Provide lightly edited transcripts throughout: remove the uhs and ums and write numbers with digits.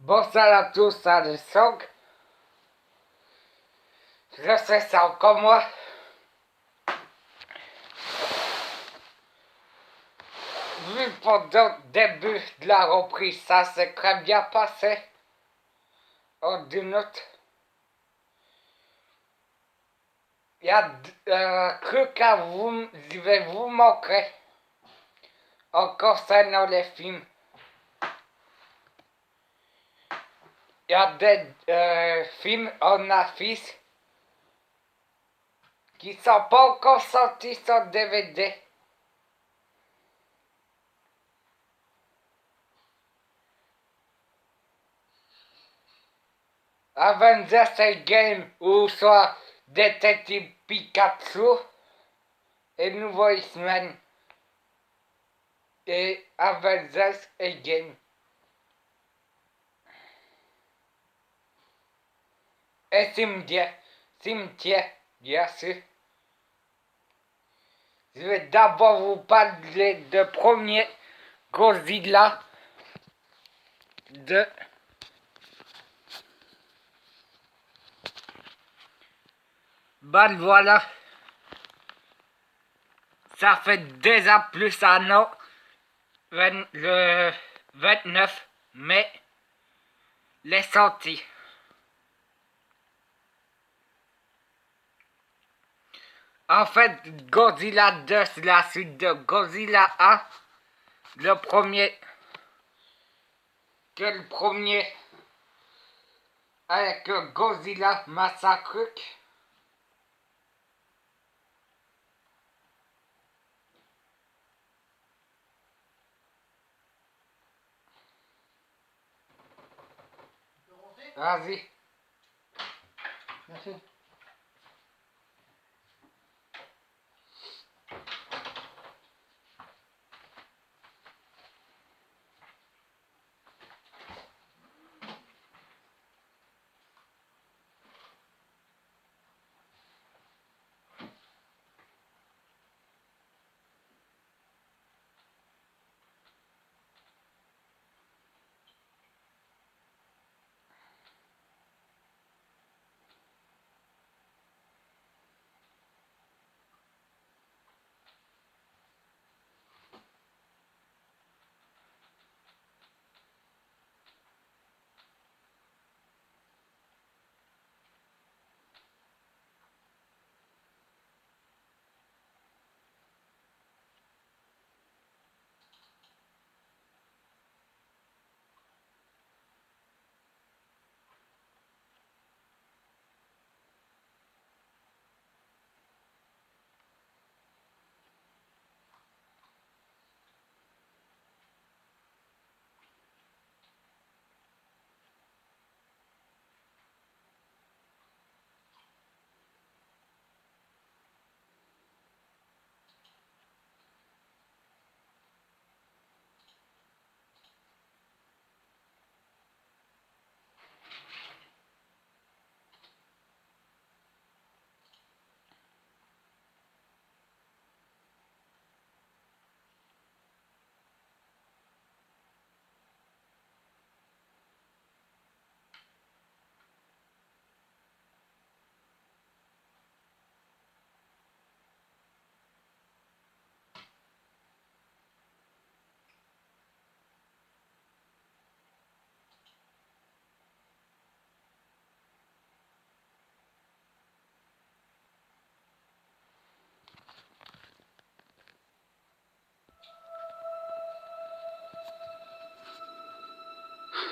Bonsoir à tous à l'émission. Je sais ça encore moi. Vu pendant le début de la reprise, ça s'est très bien passé. En 10 minutes. Il y a un truc à vous, je vais vous montrer. En concernant les films. Il y a des films en affiche qui sont pas encore sortis sur DVD. Avengers Endgame ou soit Détective Pikachu et Nouveau X-Men et Avengers Endgame. Et cimetière, bien sûr. Je vais d'abord vous parler de premier Godzilla de ben voilà. Ça fait déjà plus d'un an, le 29 mai, les sorties. En fait, Godzilla 2, c'est la suite de Godzilla 1. Le premier, avec Godzilla Massacre. Vas-y. Merci.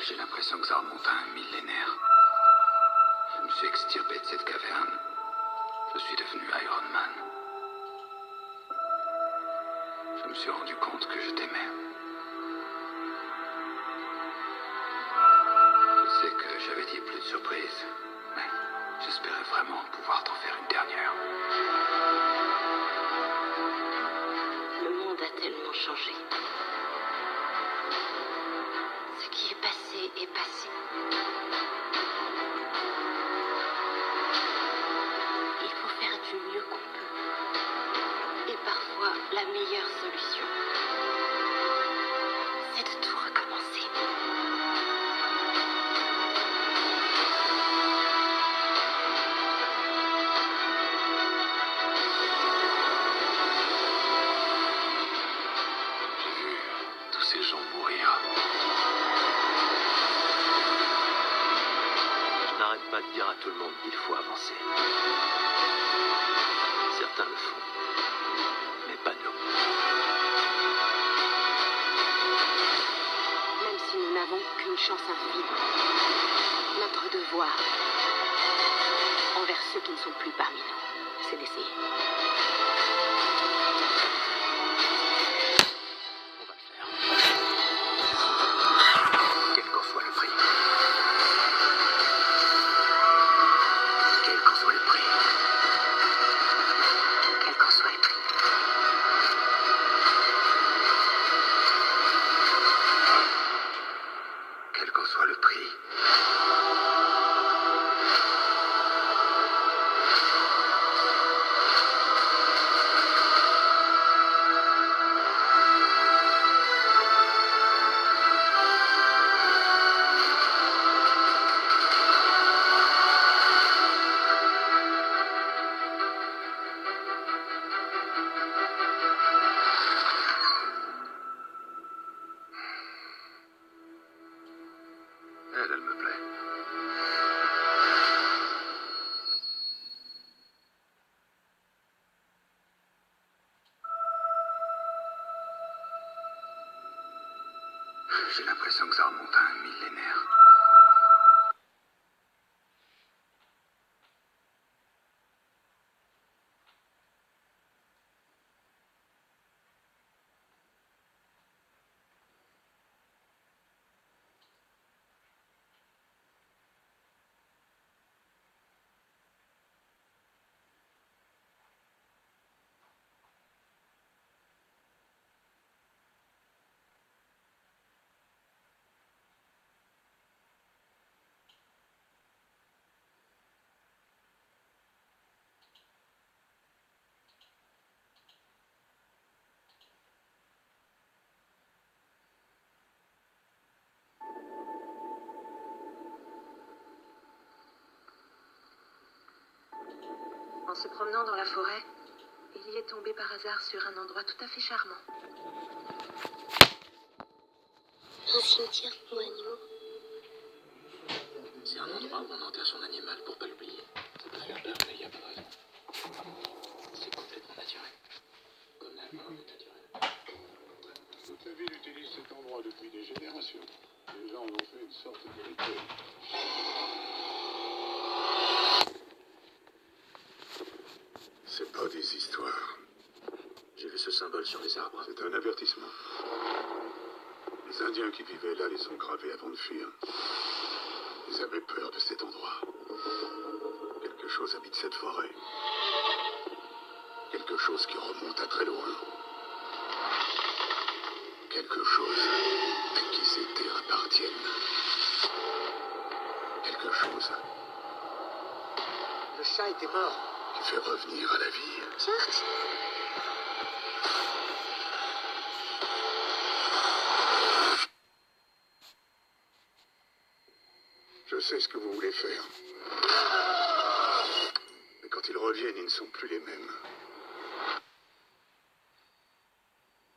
J'ai l'impression que ça remonte à un millénaire. Je me suis extirpé de cette caverne. Je suis devenu Iron Man. Je me suis rendu compte que je t'aimais. Je sais que j'avais dit plus de surprises, mais j'espérais vraiment pouvoir t'en faire une dernière. Le monde a tellement changé. Ce qui est passé est passé. Il faut faire du mieux qu'on peut. Et parfois, la meilleure solution, c'est de tout recommencer. pas de dire à tout le monde qu'il faut avancer. Certains le font, mais pas nous. Même si nous n'avons qu'une chance infime, notre devoir envers ceux qui ne sont plus parmi nous, c'est d'essayer. On va le faire. Quel qu'en soit le prix. Quel qu'en soit le prix. Quel qu'en soit le prix. Quel qu'en soit le prix. Elle me plaît. J'ai l'impression que ça remonte à un millénaire. En se promenant dans la forêt, il y est tombé par hasard sur un endroit tout à fait charmant. Un cimetière pour animaux. C'est un endroit où on enterre son animal pour pas l'oublier. Ça peut faire peur, mais il n'y a pas de raison. C'est complètement naturel. Comme la mort est naturelle. Toute la ville utilise cet endroit depuis des générations. Les gens en ont fait une sorte de rituel. C'est pas des histoires. J'ai vu ce symbole sur les arbres. C'est un avertissement. Les Indiens qui vivaient là les ont gravés avant de fuir. Ils avaient peur de cet endroit. Quelque chose habite cette forêt. Quelque chose qui remonte à très loin. Quelque chose à qui ces terres appartiennent. Quelque chose Le chat était mort. qui fait revenir à la vie. George, Je sais ce que vous voulez faire. Mais quand ils reviennent, ils ne sont plus les mêmes.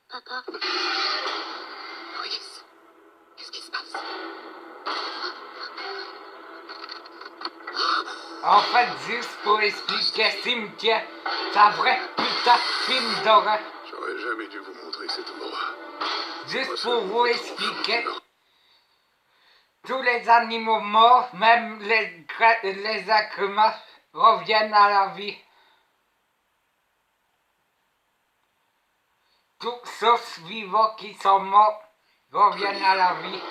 papa. Louise, qu'est-ce qui se passe? En fait, juste pour expliquer Cimetière, c'est un vrai putain de film d'horreur. J'aurais jamais dû vous montrer cet endroit. Juste pour vous expliquer, tous les animaux morts, même les êtres humains, reviennent à la vie. Tous sauf vivants qui sont morts reviennent à la vie.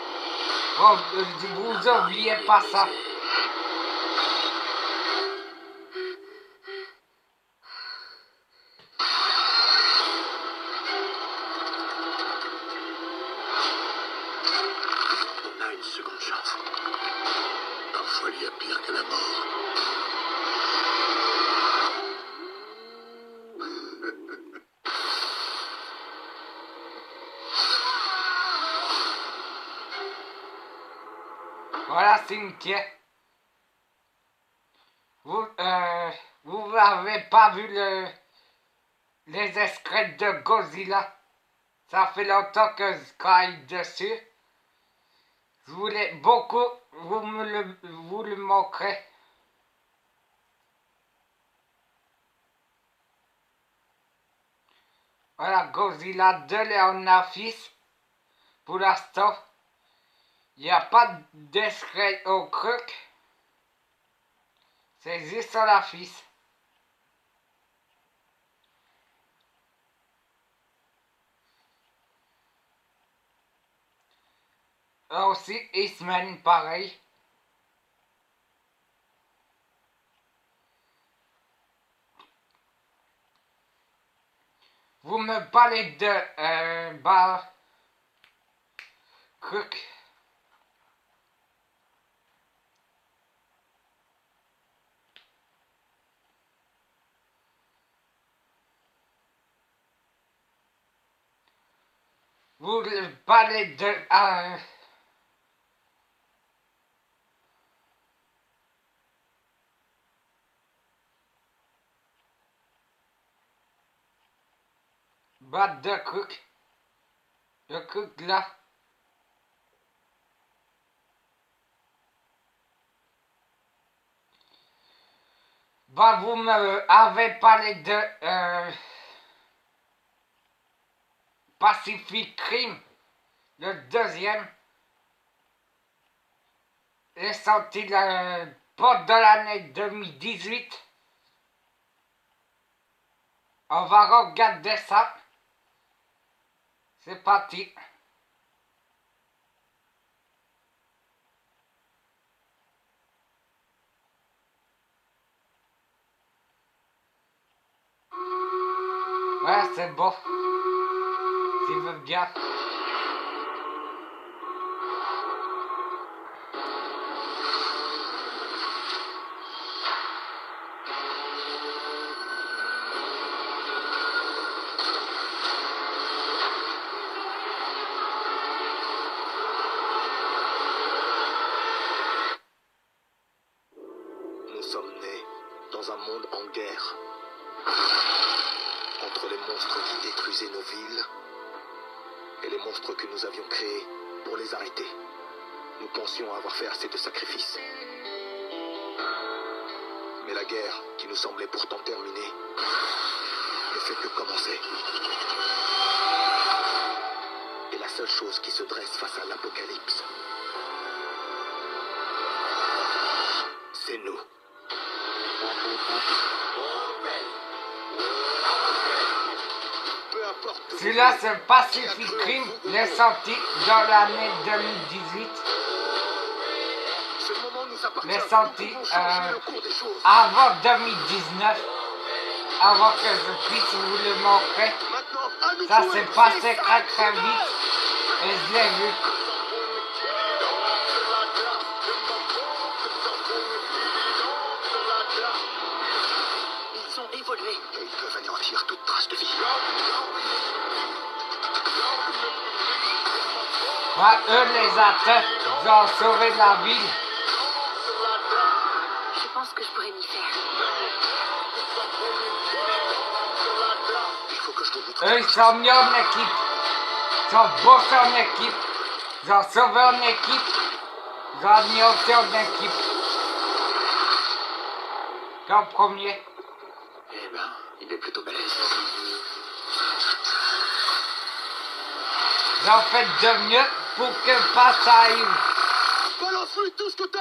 Vous oubliez pas ça. On a une seconde chance. Parfois, il y a pire que la mort. Voilà, Cimetière. Vous n'avez pas vu les extraits de Godzilla? Ça fait longtemps que je travaille dessus. Je voulais beaucoup vous le montrer. Voilà, Godzilla 2, Léon fils. Pour l'instant, il n'y a pas d'extrait au truc. C'est juste sur la fils. Aussi, Eastman, pareil. Vous me parlez de truc. Vous parlez de de truc. Le truc là. Bah, vous me avez parlé de Pacific Rim, le deuxième. Est sorti le porte de l'année 2018. On va regarder ça. C'est parti. Ouais, c'est beau. S'il veut bien. Nous sommes nés dans un monde en guerre. Entre les monstres qui détruisaient nos villes et les monstres que nous avions créés pour les arrêter. Nous pensions avoir fait assez de sacrifices. Mais la guerre, qui nous semblait pourtant terminée, ne fait que commencer. Et la seule chose qui se dresse face à l'apocalypse, c'est nous. Peu importe. Celui-là, c'est Pacific Rim. Il est sorti dans l'année 2018. Ce moment nous appartient. Il est sorti Nous pouvons changer le cours des choses. avant 2019. Avant que je puisse vous le montrer. Maintenant, à nous Ça jouer. s'est passé très vite. Et je l'ai vu. Ils ont évolué. Et ils peuvent anéantir toute trace de vie. Ouais, eux, les attaques, ils ont sauvé la ville. Je pense que je pourrais m'y faire. Il faut que je te montre. Eux, ils sont mis en équipe. Ils sont bossés en équipe. Ils ont sauvé en équipe. Ils ont anéanti en équipe. Comme premier. Eh ben, il est plutôt balèze. Ils ont fait de mieux pour que pas ça arrive. Balance-lui tout ce que t'as.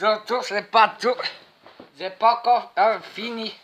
Surtout, c'est pas tout. C'est pas encore fini.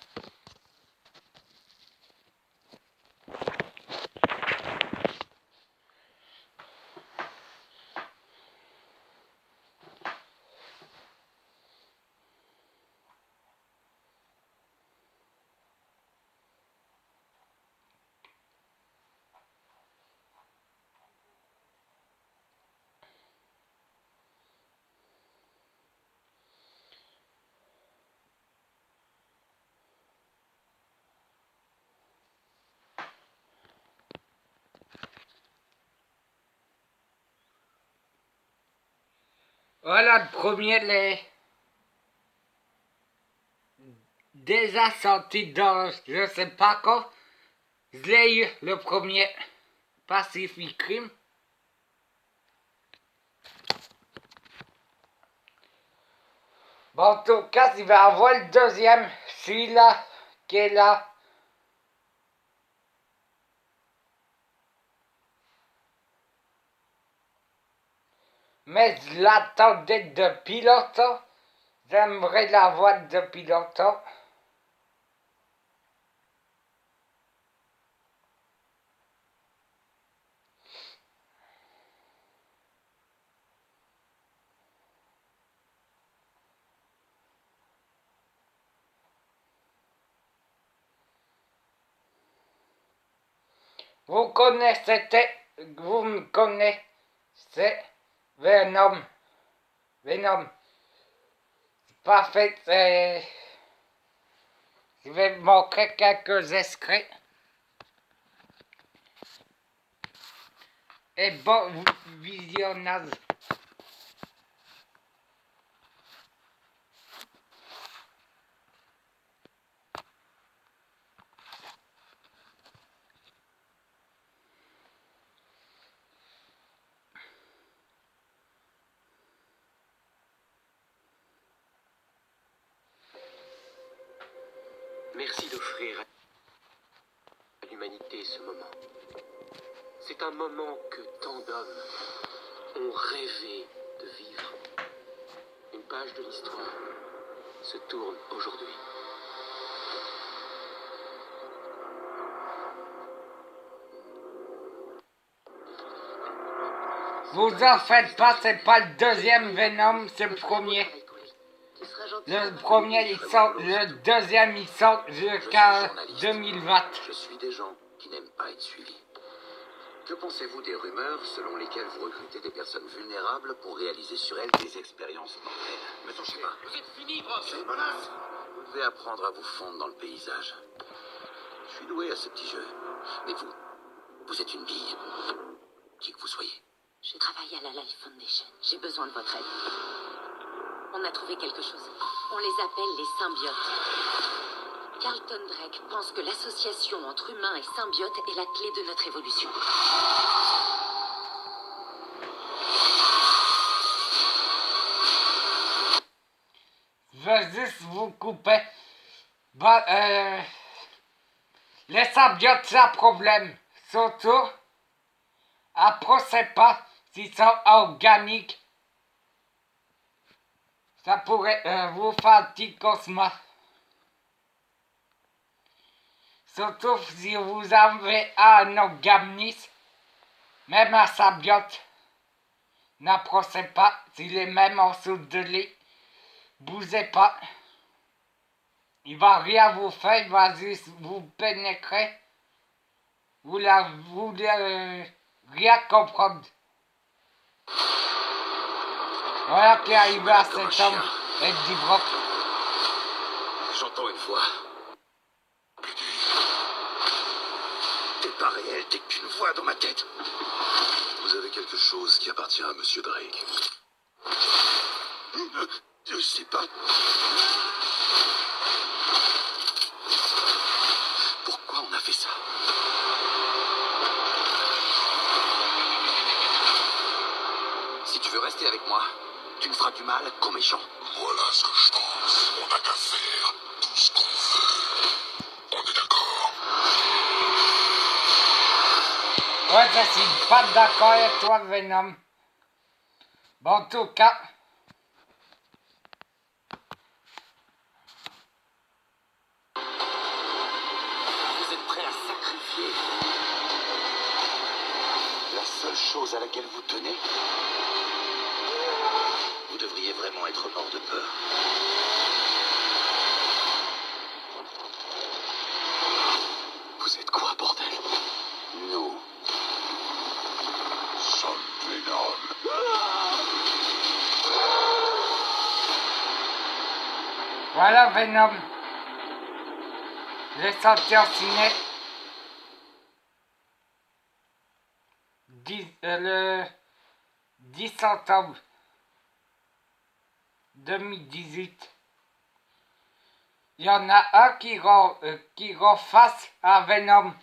Voilà le premier, les déjà sorti dans, je sais pas quoi. Je l'ai eu le premier Pacific Rim. Bon, en tout cas, il va avoir le deuxième, celui-là qui est là. Mais je l'attendais depuis longtemps. J'aimerais la voir depuis longtemps. Vous me connaissez Venom. Venom. Parfait. Je vais vous montrer quelques extraits. Et bon visionnage. Merci d'offrir à l'humanité ce moment. C'est un moment que tant d'hommes ont rêvé de vivre. Une page de l'histoire se tourne aujourd'hui. Vous en faites pas, c'est pas le deuxième Venom, c'est le premier. Le premier, le deuxième, il sort jusqu'à 2020. Je suis des gens qui n'aiment pas être suivis. Que pensez-vous des rumeurs selon lesquelles vous recrutez des personnes vulnérables pour réaliser sur elles des expériences mortelles? Ne touchez pas. Vous êtes fini, boss. C'est une menace. Vous devez apprendre à vous fondre dans le paysage. Je suis doué à ce petit jeu. Mais vous êtes une bille. Qui que vous soyez. Je travaille à la Life Foundation. J'ai besoin de votre aide. On a trouvé quelque chose. On les appelle les symbiotes. Carlton Drake pense que l'association entre humains et symbiotes est la clé de notre évolution. Je veux juste vous couper. Bah, les symbiotes, c'est un problème. Surtout, après, c'est pas s'ils sont organiques. Ça pourrait vous faire un petit cauchemar. Surtout si vous avez un organisme, même un symbiote. N'approchez pas, s'il est même en dessous de lit. Bougez pas. Il va rien vous faire, il va juste vous pénétrer. Vous rien comprendre. Voilà qui est arrivé à cet homme, Eddie Brock. J'entends une voix. T'es pas réel, t'es qu'une voix dans ma tête. Vous avez quelque chose qui appartient à Monsieur Drake. Je sais pas. Pourquoi on a fait ça? Si tu veux rester avec moi, tu ne feras du mal qu'aux méchants. Voilà ce que je pense. On n'a qu'à faire tout ce qu'on veut. On est d'accord? Ouais, je suis pas d'accord avec toi, Venom. Bon, en tout cas. Vous êtes prêts à sacrifier la seule chose à laquelle vous tenez? Vous devriez vraiment être mort de peur. Vous êtes quoi, bordel? Nous Son Venom. Voilà Venom. J'ai sorti en ciné. Le 10 octobre. 2018. Il y en a un qui reface à Venom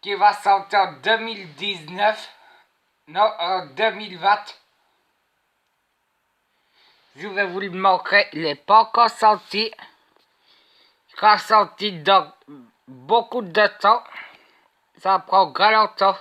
qui va sortir en 2019. Non, en 2020. Je vais vous le montrer. Il n'est pas encore sorti. Il sera sorti dans beaucoup de temps. Ça prend grand longtemps.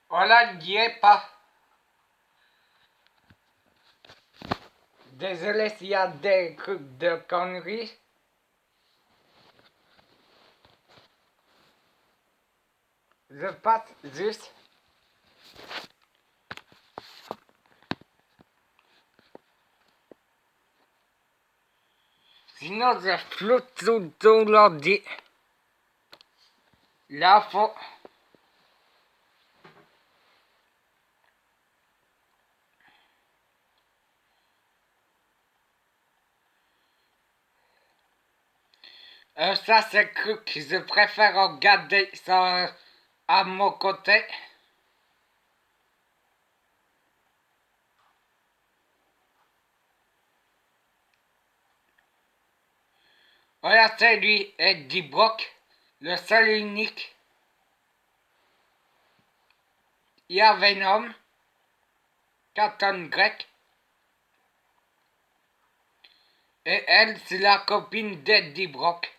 Voilà, il n'y est pas. Désolé s'il y a des trucs de conneries. Je passe juste. Sinon, je floute tout l'ordi. Là, faut... ça, c'est cru que je préfère regarder ça à mon côté. Voilà, c'est lui, Eddie Brock, le seul et unique. Il y a Venom, Carlton Drake. Et elle, c'est la copine d'Eddie Brock.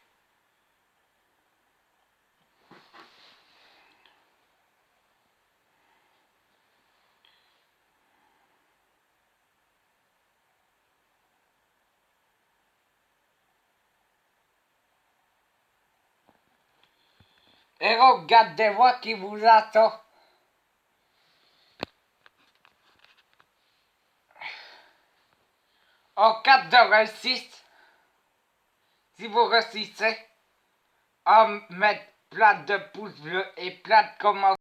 Et regardez-moi qui vous attend. En cas de réussite, si vous réussissez à mettre plein de pouces bleus et plein de commentaires,